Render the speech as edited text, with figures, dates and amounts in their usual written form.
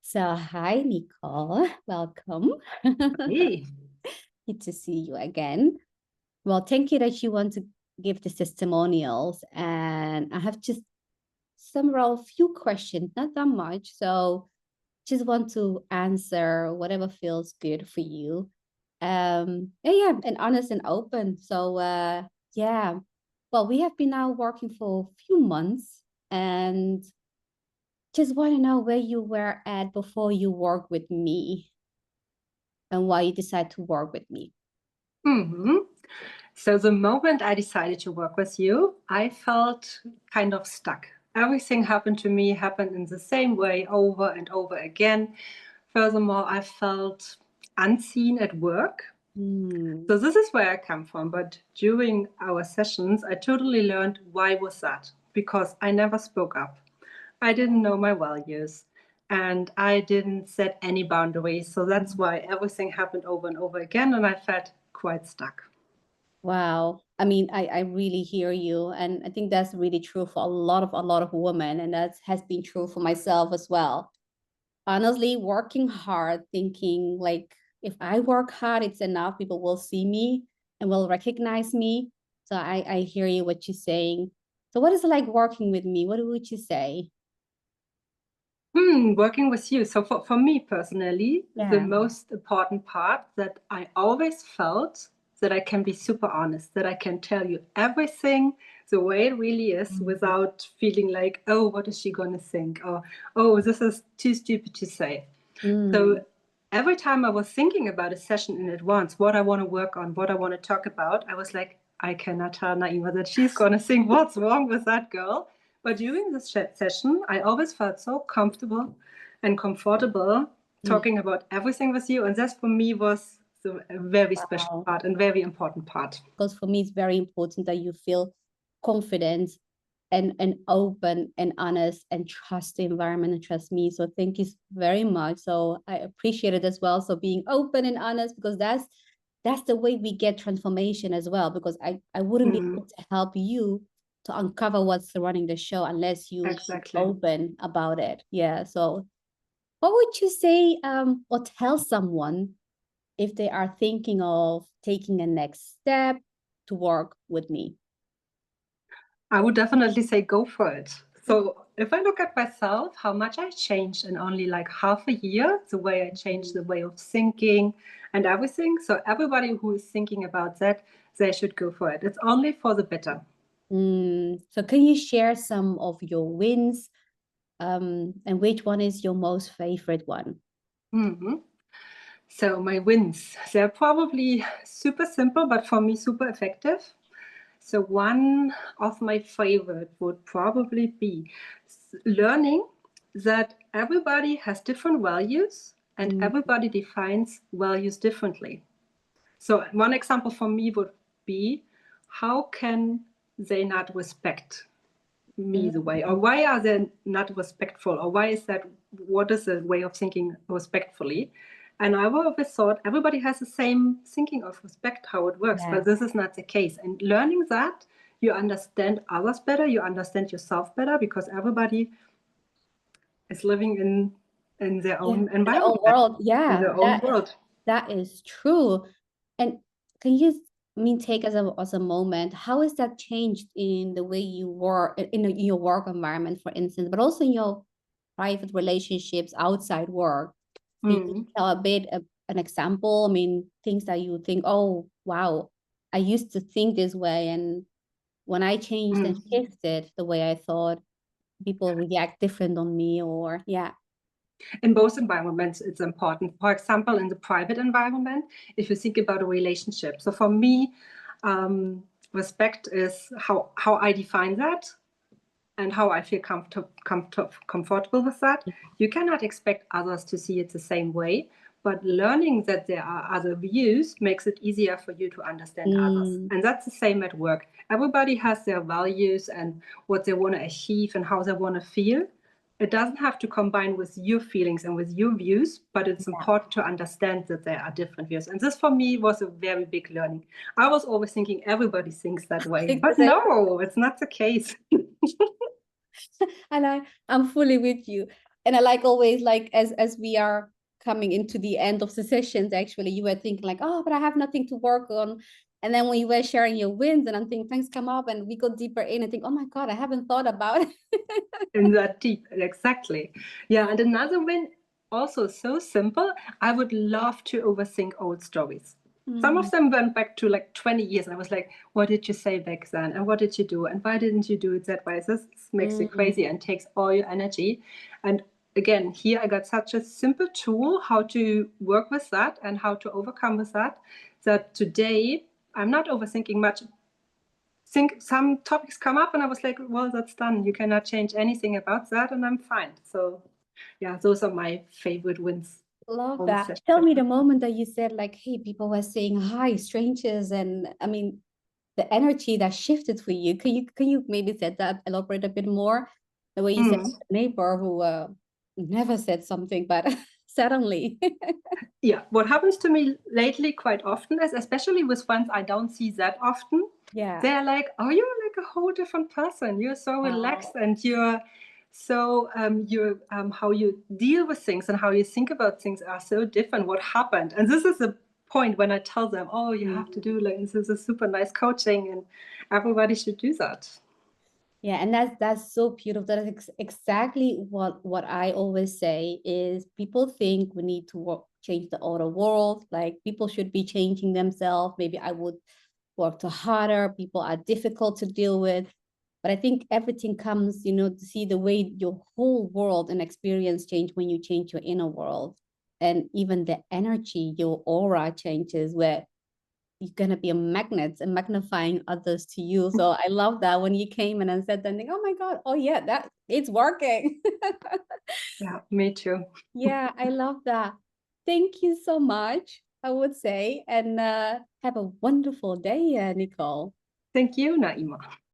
So, hi, Nicole. Welcome. Hey. Good to see you again. Well, thank you that you want to give the testimonials. And I have just several few questions, not that much. So, just want to answer whatever feels good for you. And honest and open. So, yeah. Well, we have been now working for a few months and just want to know where you were at before you work with me and why you decide to work with me. hmm So the moment I decided to work with you, I felt kind of stuck. Everything happened to me happened in the same way over and over again. Furthermore, I felt unseen at work. Hmm. So this is where I come from. But during our sessions, I totally learned why was that? Because I never spoke up. I didn't know my values and I didn't set any boundaries. So that's why everything happened over and over again. And I felt quite stuck. Wow. I mean, I really hear you. And I think that's really true for a lot of women. And that has been true for myself as well. Honestly, working hard, thinking like if I work hard, it's enough. People will see me and will recognize me. So I hear you what you're saying. So what is it like working with me? What would you say? Working with you. So for me personally, the Yeah. most important part that I always felt that I can be super honest, that I can tell you everything the way it really is without feeling like, oh, what is she going to think? Or, oh, this is too stupid to say. Mm. So every time I was thinking about a session in advance, what I want to work on, what I want to talk about, I was like, I cannot tell Naima that she's going to think, what's wrong with that girl? But during this session, I always felt so comfortable and comfortable Mm. talking about everything with you. And that for me was a very special Wow. part and very important part. Because for me, it's very important that you feel confident and open and honest and trust the environment and trust me. So thank you very much. So I appreciate it as well. So being open and honest, because that's the way we get transformation as well. Because I wouldn't be Mm, able to help you to uncover what's running the show unless you exactly. open about it. Yeah. So what would you say or tell someone if they are thinking of taking a next step to work with me? I would definitely say go for it. So if I look at myself, how much I changed in only like half a year, the way I changed the way of thinking and everything. So everybody who is thinking about that, they should go for it. It's only for the better. So can you share some of your wins and which one is your most favorite one? hmm So my wins, they're probably super simple, but for me, super effective. So one of my favorite would probably be learning that everybody has different values and Mm, everybody defines values differently. So one example for me would be how can they not respect me the way, or mm, why are they not respectful, or why is that, what is the way of thinking respectfully? And I always thought everybody has the same thinking of respect, how it works, yeah. but this is not the case. And learning that, you understand others better, you understand yourself better, because everybody is living in their Yeah. own In the old environment, world. in Yeah, their own world. that is true. And can you take as a moment, how has that changed in the way you work in your work environment, for instance, but also in your private relationships outside work? Can you Mm. tell a bit of an example? I mean, things that you think, oh, wow, I used to think this way. And when I changed and Mm. shifted the way I thought, people react different on me or, yeah. In both environments, it's important. For example, in the private environment, if you think about a relationship. So for me, respect is how I define that and how I feel comfortable with that. You cannot expect others to see it the same way, but learning that there are other views makes it easier for you to understand others. Mm, And that's the same at work. Everybody has their values and what they want to achieve and how they want to feel. It doesn't have to combine with your feelings and with your views, but it's yeah, important to understand that there are different views. And this for me was a very big learning. I was always thinking everybody thinks that way, it's the but same. no, it's not the case. And I'm fully with you. And I like always like as we are coming into the end of the sessions, actually, you were thinking like, oh, but I have nothing to work on. And then when you were sharing your wins and I'm thinking things come up and we go deeper in and think, oh my God, I haven't thought about it. In that deep, exactly. Yeah, and another win, also so simple. I would love to overthink old stories. Some of them went back to like 20 years, and I was like, what did you say back then? And what did you do? And why didn't you do it that way? This makes you crazy and takes all your energy. And again, here I got such a simple tool how to work with that and how to overcome with that, that today I'm not overthinking much. Think some topics come up and I was like, well, that's done. You cannot change anything about that, and I'm fine. So yeah, those are my favorite wins. Love All the that. sessions. Tell me the moment that you said like, hey, people were saying hi, strangers, and I mean the energy that shifted for you. Can you maybe said that, elaborate a bit more? The way you said Mm. the neighbor who never said something, but suddenly. Yeah, what happens to me lately quite often is, especially with friends I don't see that often, Yeah. they're like, oh, you're like a whole different person. You're so relaxed Wow. and you're how you deal with things and how you think about things are so different. What happened? And this is the point when I tell them, oh, you have to do like this is a super nice coaching and everybody should do that. Yeah, and that's so beautiful. That is exactly what I always say is people think we need to change the outer world. Like people should be changing themselves. Maybe I would work too harder. People are difficult to deal with. But I think everything comes, to see the way your whole world and experience change when you change your inner world. And even the energy, your aura changes where you're gonna be a magnet and magnifying others to you. So I love that when you came in and said that, oh my God, oh yeah, that it's working. Yeah, me too. Yeah, I love that. Thank you so much, I would say, and have a wonderful day, Nicole. Thank you, Naima.